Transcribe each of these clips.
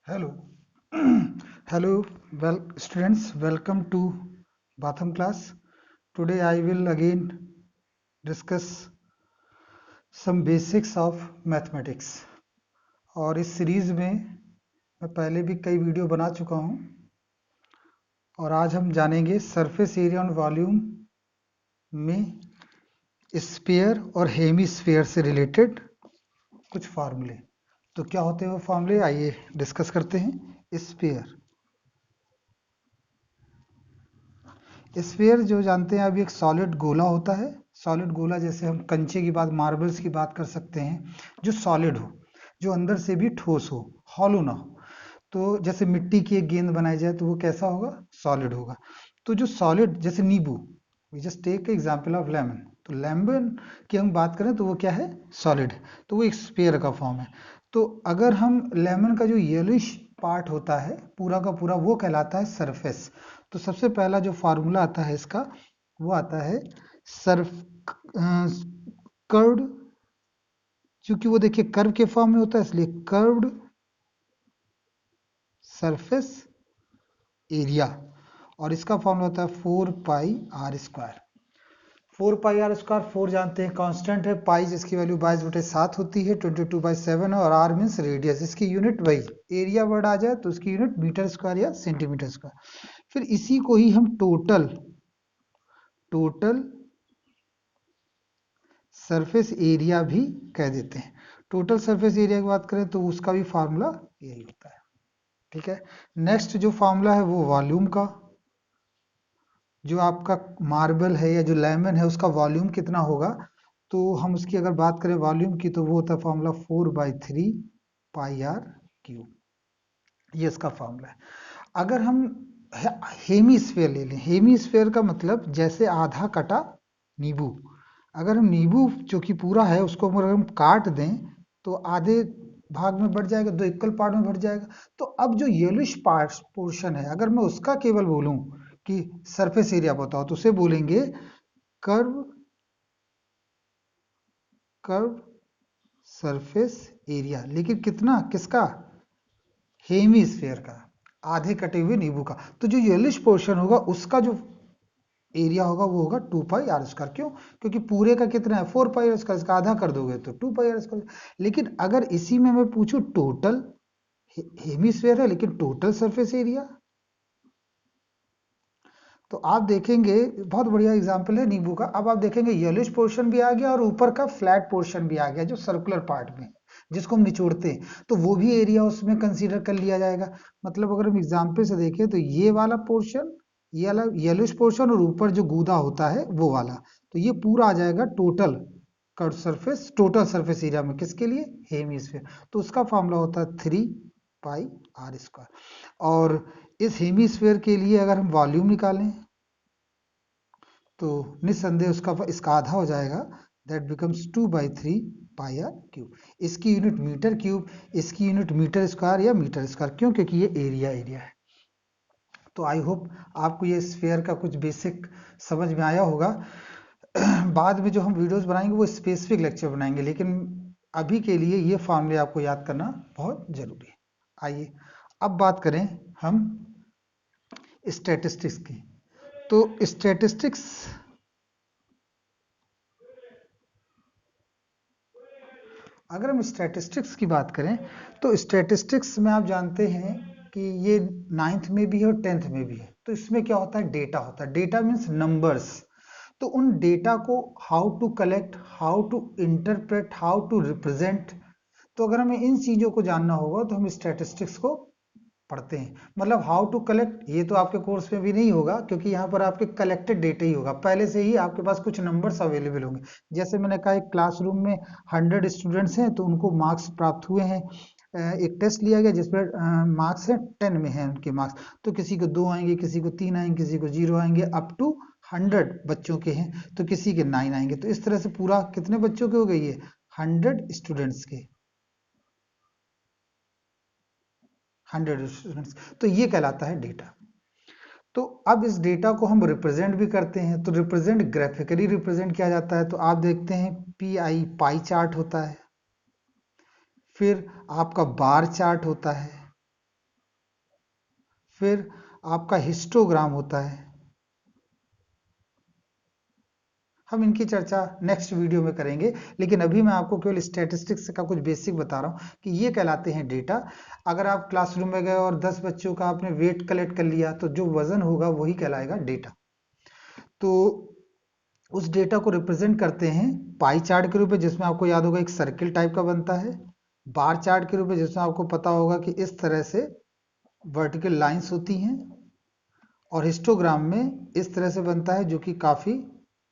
Hello. Hello, well, students, welcome to Batham class. Today I will again discuss some basics of mathematics. और इस series में मैं पहले भी कई वीडियो बना चुका हूँ और आज हम जानेंगे सरफेस एरिया और वॉल्यूम में स्फीयर और हेमीस्फीयर से रिलेटेड कुछ फार्मूले। तो क्या होते हैं वो फार्मूले, आइए डिस्कस करते हैं। स्फीयर जो जानते हैं अभी एक सॉलिड गोला होता है। सॉलिड गोला जैसे हम कंचे की बात, मार्बल्स की बात कर सकते हैं, जो सॉलिड हो, जो अंदर से भी ठोस हो, हॉलो ना हो। तो जैसे मिट्टी की एक गेंद बनाई जाए तो वो कैसा होगा? सॉलिड होगा। तो जो सॉलिड, जैसे नींबू, we just take example of lemon, तो लेमन की हम बात करें तो वो क्या है? सॉलिड। तो वो एक स्फीयर का फॉर्म है। तो अगर हम लेमन का जो येलोइश पार्ट होता है पूरा का पूरा, वो कहलाता है सरफेस। तो सबसे पहला जो फार्मूला आता है इसका, वो आता है सर्फ कर्व्ड, क्योंकि वो देखिए कर्व के फॉर्म में होता है, इसलिए कर्व्ड सरफेस एरिया। और इसका फॉर्मूला होता है 4πr²। 4πr², 4 जानते हैं कांस्टेंट है, पाई जिसकी वैल्यू 22/7 होती है, 22/7 है, और आर मीन्स रेडियस, इसकी यूनिट वही एरिया वर्ड आ जाए तो उसकी यूनिट मीटर स्क्वायर या सेंटीमीटर स्क्वायर। फिर इसी को ही हम टोटल सरफेस एरिया भी कह देते हैं। टोटल सरफेस एरिया की बात करें तो उसका भी फार्मूला यही होता है। ठीक है। नेक्स्ट जो फार्मूला है वो वॉल्यूम का, जो आपका मार्बल है या जो लेमन है उसका वॉल्यूम कितना होगा, तो हम उसकी अगर बात करें वॉल्यूम की तो वो होता है फॉर्मूला 4/3πr³। ये इसका फॉर्मूला है। अगर हम हेमीस्फेयर ले लें, हेमीस्फेयर का मतलब जैसे आधा कटा नींबू। अगर हम नींबू जो कि पूरा है उसको अगर हम काट दें तो आधे भाग में बढ़ जाएगा, दो इक्वल पार्ट में बढ़ जाएगा। तो अब जो येलोइश पार्ट पोर्शन है, अगर मैं उसका केवल बोलूं कि सरफेस एरिया बताओ, तो उसे बोलेंगे कर्व कर्व सरफेस एरिया। लेकिन कितना, किसका? हेमीस्फेयर का, आधे कटे हुए नींबू का। तो जो येलिश पोर्शन होगा उसका जो एरिया होगा वो होगा 2πr²। क्यों? क्योंकि पूरे का कितना है? 4πr², इसका आधा कर दोगे तो 2πr²। लेकिन अगर इसी में मैं पूछूं टोटल, हेमीस्फेयर है लेकिन टोटल सरफेस एरिया, तो आप देखेंगे बहुत बढ़िया एग्जांपल है नींबू का। अब आप देखेंगे येलोइश पोर्शन भी आ गया और ऊपर का फ्लैट पोर्शन भी आ गया जो सर्कुलर पार्ट में, जिसको हम निचोड़ते हैं, तो वो भी एरिया उसमें कंसीडर कर लिया जाएगा। मतलब अगर हम एग्जांपल से देखें तो ये वाला पोर्शन, ये वाला येलोइश पोर्शन, और ऊपर जो गूदा होता है वो वाला, तो ये पूरा आ जाएगा total curve surface, total surface area में। किसके लिए? हेमीस्फीयर। तो उसका फॉर्मूला होता है 3πr²। और इस हेमीस्फीयर के लिए अगर हम वॉल्यूम निकालें तो निस्संदेह उसका इसका आधा हो जाएगा, दैट बिकम्स 2/3πr³। इसकी यूनिट मीटर क्यूब, इसकी यूनिट मीटर स्क्वायर या मीटर स्क्वायर। क्यों? क्योंकि ये एरिया है। तो आई होप आपको ये स्फीयर का कुछ बेसिक समझ में आया होगा। बाद में जो हम वीडियोस बनाएंगे वो स्पेसिफिक लेक्चर बनाएंगे, लेकिन अभी के लिए ये फॉर्मूले आपको याद करना बहुत जरूरी है। आइए अब बात करें हम स्टैटिस्टिक्स की। तो स्टैटिस्टिक्स, अगर हम स्टैटिस्टिक्स की बात करें तो स्टैटिस्टिक्स में आप जानते हैं कि ये 9th में भी है और 10th में भी है। तो इसमें क्या होता है? डेटा होता है। Data means numbers. तो उन डेटा को how to collect, how to interpret, how to represent, तो अगर हमें इन चीजों को जानना होगा तो हम स्टैटिस्टिक्स को पढ़ते हैं। मतलब हाउ टू कलेक्ट, ये तो आपके कोर्स में भी नहीं होगा क्योंकि यहाँ पर आपके कलेक्टेड डेटा ही होगा, पहले से ही आपके पास कुछ नंबर्स अवेलेबल होंगे। जैसे मैंने कहा एक क्लासरूम में 100 स्टूडेंट्स हैं तो उनको मार्क्स प्राप्त हुए हैं। एक टेस्ट लिया गया जिसमें मार्क्स है 10 में है उनके मार्क्स, तो किसी को 2 आएंगे, किसी को 3 आएंगे, किसी को 0 आएंगे, अप टू 100 बच्चों के हैं तो किसी के 9 आएंगे। तो इस तरह से पूरा कितने बच्चों के हो गई है? 100 स्टूडेंट्स के, 100 स्टूडेंट्स। तो ये कहलाता है डेटा। तो अब इस डेटा को हम रिप्रेजेंट भी करते हैं। तो रिप्रेजेंट, ग्राफिकली रिप्रेजेंट किया जाता है। तो आप देखते हैं पीआई, पाई चार्ट होता है, फिर आपका बार चार्ट होता है, फिर आपका हिस्टोग्राम होता है। हम इनकी चर्चा नेक्स्ट वीडियो में करेंगे, लेकिन अभी मैं आपको केवल स्टैटिस्टिक्स का कुछ बेसिक बता रहा हूँ कि ये कहलाते हैं डेटा। अगर आप क्लासरूम में गए और 10 बच्चों का आपने वेट कलेक्ट कर लिया तो जो वजन होगा वही कहलाएगा डेटा। तो उस डेटा को रिप्रेजेंट करते हैं पाई चार्ट के रूप में, जिसमें आपको याद होगा एक सर्किल टाइप का बनता है, बार चार्ट के रूप में जिसमें आपको पता होगा कि इस तरह से वर्टिकल लाइंस होती हैं, और हिस्टोग्राम में इस तरह से बनता है जो कि काफी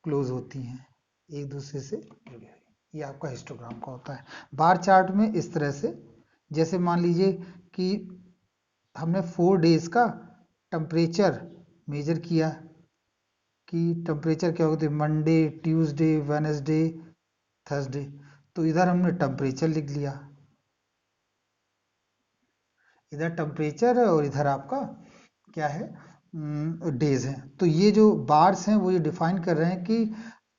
क्लोज होती हैं एक दूसरे से जुड़ी हुई। ये आपका हिस्टोग्राम का होता है। बार चार्ट में इस तरह से, जैसे मान लीजिए कि हमने 4 डेज का टेम्परेचर मेजर किया कि टेम्परेचर क्या होती है मंडे, ट्यूसडे, वेडनेसडे, थर्सडे, तो इधर हमने टेम्परेचर लिख लिया, इधर टेम्परेचर है और इधर आपका क्या है, डेज हैं। तो ये जो बार्स हैं वो ये डिफाइन कर रहे हैं कि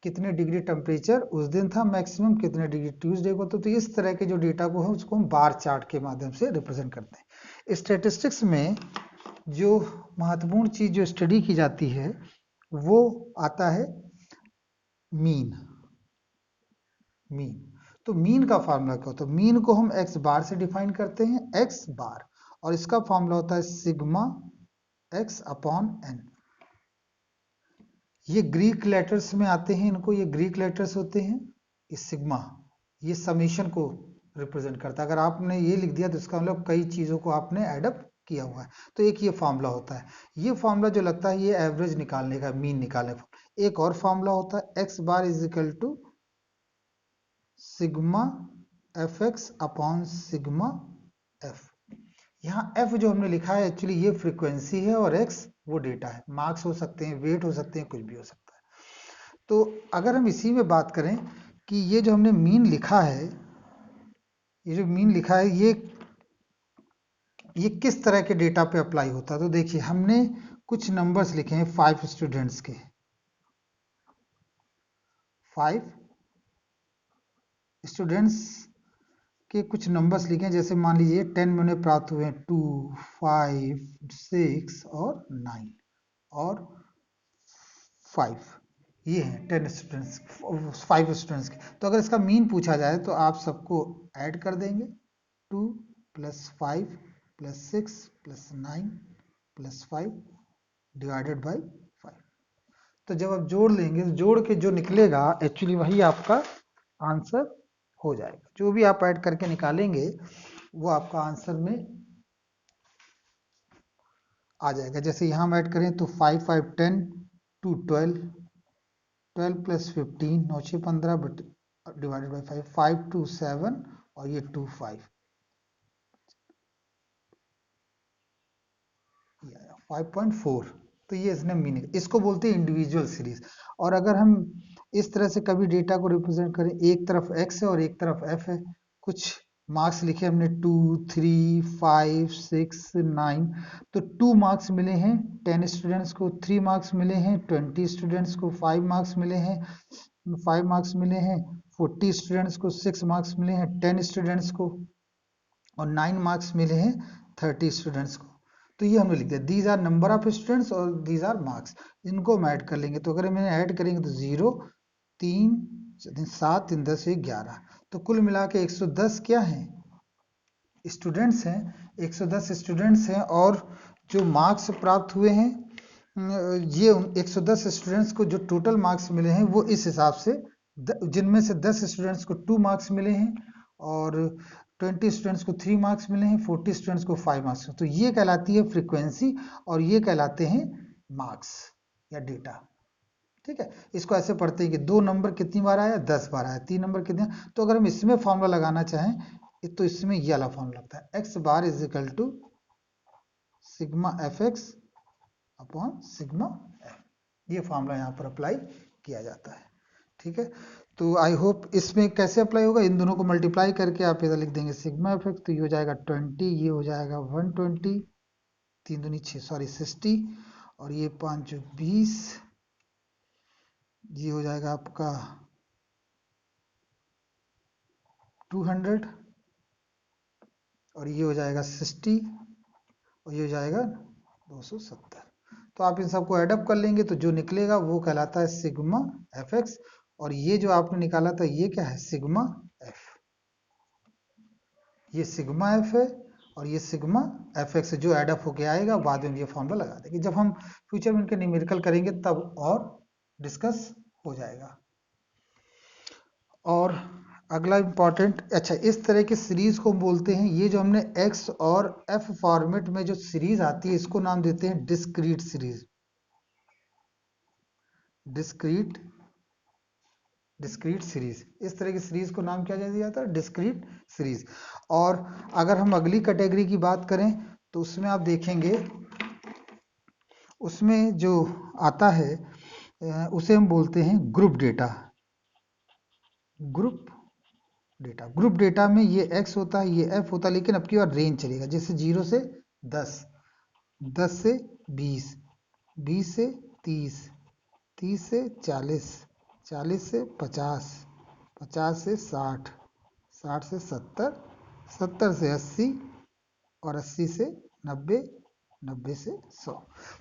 कितने डिग्री टेम्परेचर उस दिन था मैक्सिमम, कितने डिग्री ट्यूसडे को। तो इस तरह के जो डेटा को है उसको हम बार चार्ट के माध्यम से रिप्रेजेंट करते हैं। स्टैटिस्टिक्स में जो महत्वपूर्ण चीज जो स्टडी की जाती है वो आता है मीन। मीन, तो मीन का फार्मूला क्या होता है? मीन को हम एक्स बार से डिफाइन करते हैं, एक्स बार, और इसका फार्मूला होता है सिग्मा एक्स अपॉन एन। ये ग्रीक लेटर्स में आते हैं, इनको ये ग्रीक लेटर्स होते हैं। ये सिग्मा ये समेशन को रिप्रेजेंट करता है। अगर आपने ये लिख दिया तो इसका मतलब कई चीजों को आपने एडअप किया हुआ है। तो एक ये फार्मूला होता है। ये फार्मूला जो लगता है ये एवरेज निकालने का, मीन निकालने का। एक और फार्मूला होता है x bar is equal to sigma f x upon sigma f. यहाँ एफ जो हमने लिखा है एक्चुअली ये फ्रीक्वेंसी है और एक्स वो डेटा है। मार्क्स हो सकते हैं, वेट हो सकते हैं, कुछ भी हो सकता है। तो अगर हम इसी में बात करें कि ये जो हमने मीन लिखा है, ये जो मीन लिखा है ये किस तरह के डेटा पे अप्लाई होता है, तो देखिए हमने कुछ नंबर्स लिखे हैं 5 स्टूडेंट्स के, 5 स्टूडेंट्स के कुछ नंबर्स लिखे हैं। जैसे मान लीजिए 10 में उन्हें प्राप्त हुए हैं 2, 5, 6 और 9 और 5। ये हैं 10 स्टूडेंट्स, 5 स्टूडेंट्स के। तो अगर इसका मीन पूछा जाए तो आप सबको ऐड कर देंगे, 2 + 5 + 6 + 9 + 5 डिवाइडेड बाई 5। तो जब आप जोड़ लेंगे तो जोड़ के जो निकलेगा एक्चुअली वही आपका आंसर हो जाएगा। जो भी आप ऐड करके निकालेंगे वो आपका आंसर में आ जाएगा। जैसे यहाँ हम ऐड करें तो 5 5 10 2 12, 12 + 15 9 6 15 बट डिवाइडेड बाई 5, 5 2 7 और ये 2 5, 5.4। तो ये इसने मीनिंग, इसको बोलते हैं इंडिविजुअल सीरीज। और अगर हम इस तरह से कभी डेटा को रिप्रेजेंट करें, एक तरफ एक्स है और एक तरफ एफ है, कुछ मार्क्स लिखे हमने 2 3 5 6 9, तो 2 मार्क्स मिले हैं 10 स्टूडेंट्स को, 3 मार्क्स मिले हैं 20 स्टूडेंट्स को, 5 मार्क्स मिले हैं 5 मार्क्स मिले हैं 40 स्टूडेंट्स को, 6 मार्क्स मिले हैं 10 स्टूडेंट्स को, और 9 मार्क्स मिले हैं 30 स्टूडेंट्स को। तो ये हमने लिख दिया, these are number of students और दीज आर मार्क्स। इनको हम ऐड कर लेंगे, तो अगर हम इन्हें ऐड करेंगे तो 0 3 7 3 10 11, तो कुल मिला के 110 क्या है स्टूडेंट्स हैं, 110 स्टूडेंट्स हैं। और जो मार्क्स प्राप्त हुए हैं ये 110 स्टूडेंट्स को जो टोटल मार्क्स मिले हैं वो इस हिसाब से, जिनमें से 10 स्टूडेंट्स को 2 मार्क्स मिले हैं और 20 स्टूडेंट्स को 3 मार्क्स मिले हैं, 40 स्टूडेंट्स को 5 मार्क्स। तो ये कहलाती है फ्रीक्वेंसी और ये कहलाते हैं मार्क्स या डेटा। ठीक है, इसको ऐसे पढ़ते हैं कि 2 नंबर कितनी बार आया, 10 बार आया, 3 नंबर कितने। तो अगर हम इसमें फॉर्मूला लगाना चाहें तो इसमें ये वाला फॉर्मूला लगता है, x bar is equal to sigma f x upon sigma f. ये फॉर्मूला यहाँ पर अप्लाई किया जाता है। ठीक है, तो आई होप इसमें कैसे अप्लाई होगा, इन दोनों को मल्टीप्लाई करके आप इधर लिख देंगे सिग्मा एफ एक्स, तो ये हो जाएगा 20, ये हो जाएगा 120, 3 दूनी 6 सॉरी 60, और ये 5 20, ये हो जाएगा आपका 200, और ये हो जाएगा 60, और ये हो जाएगा 270। तो आप इन सबको एडअप कर लेंगे तो जो निकलेगा वो कहलाता है सिग्मा एफ एक्स, और ये जो आपने निकाला था ये क्या है, सिग्मा एफ। ये सिग्मा एफ है और ये सिग्मा एफ एक्स जो एडअप होके आएगा, बाद में ये फॉर्मूला लगा देंगे। जब हम फ्यूचर में इनके न्यूमेरिकल करेंगे तब और डिस्कस हो जाएगा। और अगला इंपॉर्टेंट, अच्छा इस तरह की सीरीज को हम बोलते हैं, ये जो हमने एक्स और एफ फॉर्मेट में जो सीरीज आती है इसको नाम देते हैं discrete series. Discrete discrete series, इस तरह की सीरीज को नाम क्या दिया जाता है, डिस्क्रीट सीरीज। और अगर हम अगली कैटेगरी की बात करें तो उसमें आप देखेंगे, उसमें जो आता है उसे हम बोलते हैं group data. Group data, group data में ये x होता है, ये f होता है, लेकिन अब की बार रेंज चलेगा, जैसे 0 से 10, 10 से 20, 20 से 30, 30 से 40, 40 से 50, 50 से 60, 60 से 70, 70 से 80 और 80 से 90, 90 से 100।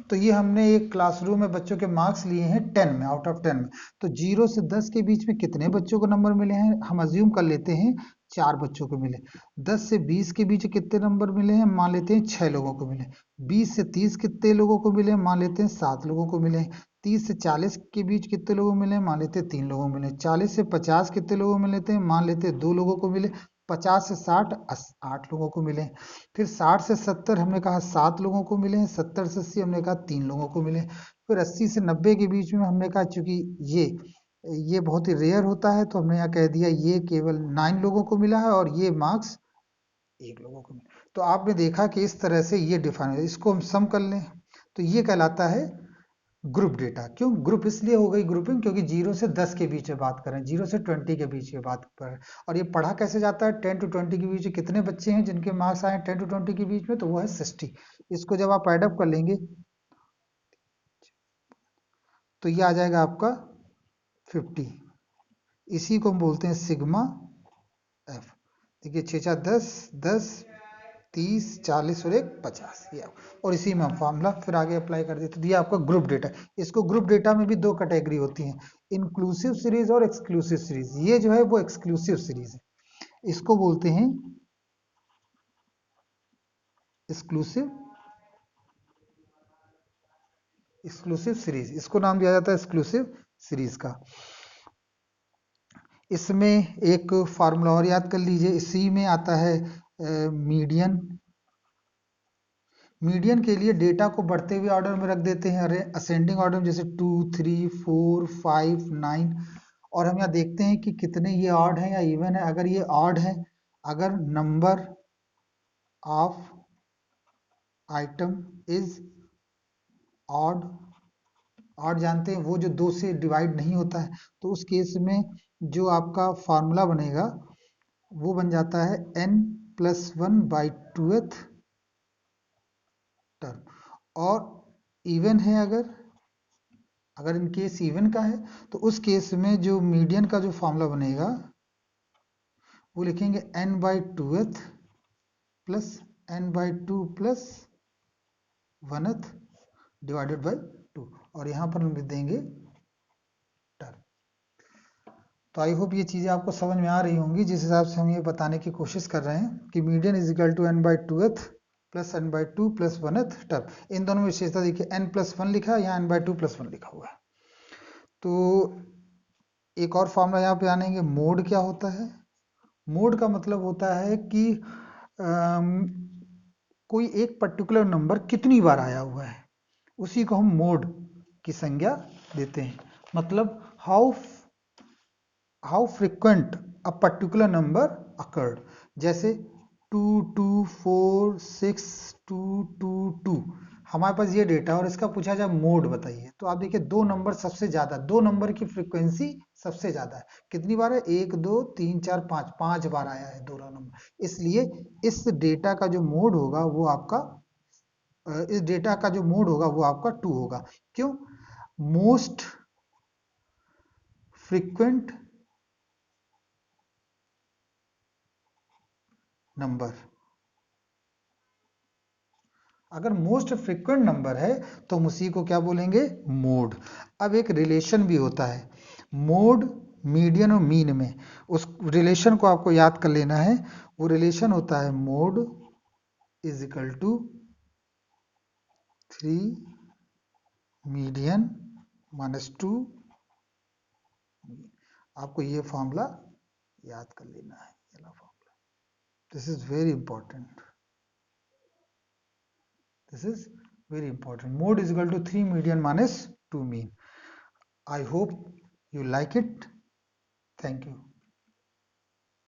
तो ये हमने एक क्लासरूम में बच्चों के मार्क्स लिए हैं 10 में, आउट ऑफ 10 में। तो 0 से 10 के बीच में कितने बच्चों को नंबर मिले हैं, हम अज्यूम कर लेते हैं 4 बच्चों को मिले। 10 से 20 के बीच कितने नंबर मिले हैं, मान लेते हैं 6 लोगों को मिले। 20 से 30 कितने लोगों को मिले, मान लेते हैं 7 लोगों को मिले। 30 से 40 के बीच कितने लोगों को मिले, मान लेते हैं 3 लोगों को मिले। 40 से 50 कितने लोगों को मिले थे, मान लेते हैं 2 लोगों को मिले। 50 से 60 8 लोगों को मिले। फिर 60 से 70 हमने कहा 7 लोगों को मिले। 70 से 80 हमने कहा 3 लोगों को मिले। फिर 80 से 90 के बीच में हमने कहा चूंकि ये बहुत ही रेयर होता है तो हमने यहाँ कह दिया ये केवल 9 लोगों को मिला है और ये मार्क्स 1 लोगों को मिला। तो आपने देखा कि इस तरह से ये डिफाइन है। इसको हम सम कर लें तो ये कहलाता है ग्रुप डेटा। क्यों ग्रुप, इसलिए हो गई ग्रुपिंग क्योंकि 0 से 10 के बीच में बात करें, 0 से 20 के बीच में बात करें। और ये पढ़ा कैसे जाता है, 10 to 20 के बीच में कितने बच्चे हैं जिनके मार्क्स आए 10 to 20 के बीच में, तो वो है 60। इसको जब आप एडअप कर लेंगे तो ये आ जाएगा आपका 50। इसी को हम बोलते हैं सिग्मा एफ। देखिए 6 4 10, 10 30 40 और 1 50, ये और इसी में हम फॉर्मूला फिर आगे अप्लाई कर देते। तो ये आपका ग्रुप डेटा। इसको ग्रुप डेटा में भी 2 कैटेगरी होती हैं, इंक्लूसिव सीरीज और एक्सक्लूसिव सीरीज। ये जो है वो एक्सक्लूसिव सीरीज है, इसको बोलते हैं एक्सक्लूसिव एक्सक्लूसिव सीरीज। इसको नाम दिया जाता है एक्सक्लूसिव सीरीज का। इसमें एक फार्मूला और याद कर लीजिए, इसी में आता है मीडियन। मीडियन के लिए डेटा को बढ़ते हुए ऑर्डर में रख देते हैं, अरे असेंडिंग ऑर्डर में, जैसे 2 3 4 5 9। और हम यहाँ देखते हैं कि कितने ये ऑड है या इवन है। अगर ये ऑड है, अगर number of item is odd, odd जानते हैं वो जो 2 से डिवाइड नहीं होता है, तो उस केस में जो आपका फार्मूला बनेगा वो बन जाता है n+1/2th टर्म। और इवन है, अगर इन केस इवन का है तो उस केस में जो मीडियन का जो फॉर्मूला बनेगा वो लिखेंगे n/2th plus n/2 plus 1th divided by 2, और यहाँ पर हम लिख देंगे टर्म। तो आई होप ये चीज़ें आपको समझ में आ रही होंगी, जिस हिसाब से हम ये बताने की कोशिश कर रहे हैं कि median is equal to n/2th plus n/2 plus 1th term. इन दोनों में विशेषता देखिए, n+1 लिखा है, यहाँ n/2 प्लस 1 लिखा हुआ है। तो एक और फॉर्मूला यहाँ पे आनेंगे, मोड क्या होता है। मोड का मतलब होता है कि कोई एक पर्टिकुलर नंबर कितनी बार आया हुआ है, उसी को हम मोड की संज्ञा देते हैं। मतलब how frequent a particular number occurred, जैसे 2 2 4 6 2 2 2। हमारे पास ये डेटा और इसका पूछा जाए मोड बताइए, तो आप देखिए दो नंबर सबसे ज्यादा, दो नंबर की फ्रीक्वेंसी सबसे ज्यादा है। कितनी बार है, 1 2 3 4 5, 5 बार आया है दोनों नंबर। इसलिए इस डेटा का जो मोड होगा वो आपका इस डेटा का जो मोड होगा वो आपका 2 होगा। क्यों, मोस्ट फ्रीक्वेंट नंबर। अगर मोस्ट फ्रिक्वेंट नंबर है तो हम उसी को क्या बोलेंगे, मोड। अब एक रिलेशन भी होता है मोड, मीडियन और मीन में, उस रिलेशन को आपको याद कर लेना है। वो रिलेशन होता है mode is equal to 3 median -2। आपको ये फॉर्मूला याद कर लेना है, ये formula, this is very important, this is very important. Mode is equal to 3 median -2 mean. I hope you like it. Thank you.